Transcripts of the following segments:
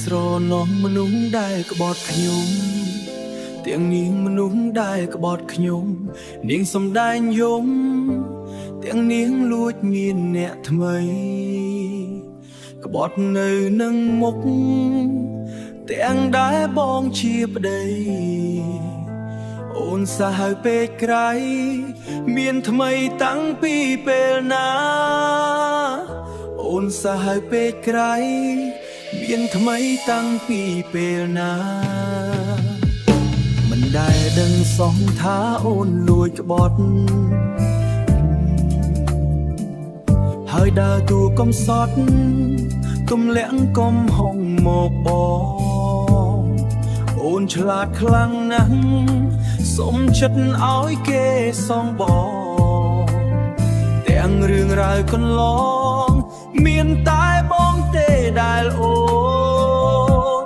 ស្រណោះមនុស្សដែលក្បត់ខ្ញុំទាំងនាងមនុស្សដែលក្បត់ខ្ញុំនាងសំដែងយំទាំងនាងលួចមានអ្នកថ្មីក្បត់នៅនឹងមុខទាំងដែលបងជាប្តីអូនសាហាវពេកក្រៃមានថ្មីតាំងពីពេលណាអូនសាហាវពេកក្រៃមានថ្មីតាំងពីពេលណាមិនដែលដឹងសោះថាអូនលួចក្បត់ហើយដើរតួកំសត់កុំលាក់កុំហុងមកបងអូនឆ្លាតខ្លាំងណាស់សុំចិត្តឲ្យគេសងបងទាំងរឿងរ៉ាវកន្លងមានតែបងទេដែលអូន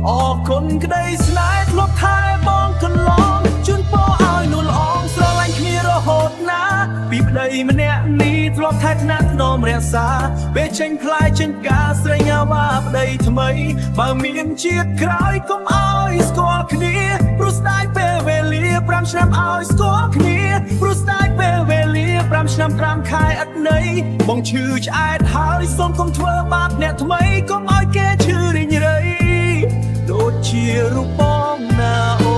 អរគុណក្តីស្នេហ៍ធ្លាប់ថែបងកន្លងជូនពរឲ្យនួនល្អងស្រឡាញ់គ្នារហូតណាពីប្តីម្នាក់នេះធ្លាប់ថែថ្នាក់នំរក្សាពេលចេញផ្លែចេញការស្រីញ៉ាវ៉ាប្តីថ្មីបើមានជាតិក្រោយកុំឲ្យស្គាល់គ្នាព្រោះស្ដាយពេលវេលា5ឆ្នាំឲ្យស្គាល់គ្នាព្រោះស្ដាយពេលវេលា5ឆ្នាំ5ខែឥតន័យបងឈឺឆ្អែតហើយសូមកុំធ្វើបាបអ្នកថ្មីកុំឲ្យគេឈឺរីងរៃដូចជារូបបងណាអូ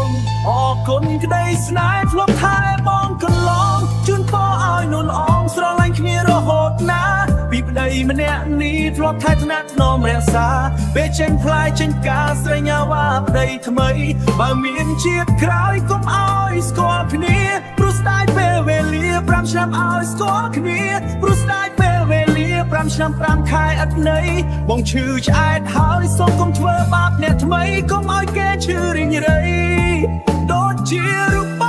នអរគុណក្តីស្នេហ៍ធ្លាប់ថែបងកន្លងជូនពរឲ្យនួនល្អងស្រឡាញ់គ្នារហូតណាពីប្តីម្នាក់នេះធ្លាប់ថែថ្នាក់នំរក្សាពេលចេញផ្លែចេញការស្រីញ៉ាវ៉ាប្តីថ្មីបើមានជាតិក្រោយកុំឲ្យស្គាល់គ្នាព្រោះស្ដាយពេលវេលា5ឆ្នាំឲ្យស្គាល់គ្នាព្រោះស្ដាយពេលវេលា5ឆ្នាំ5ខែឥតន័យបងឈឺឆ្អែតហើយសូមកុំធ្វើបាបអ្នកថ្មីកុំឲ្យគេឈឺរីងរៃដូចជារូប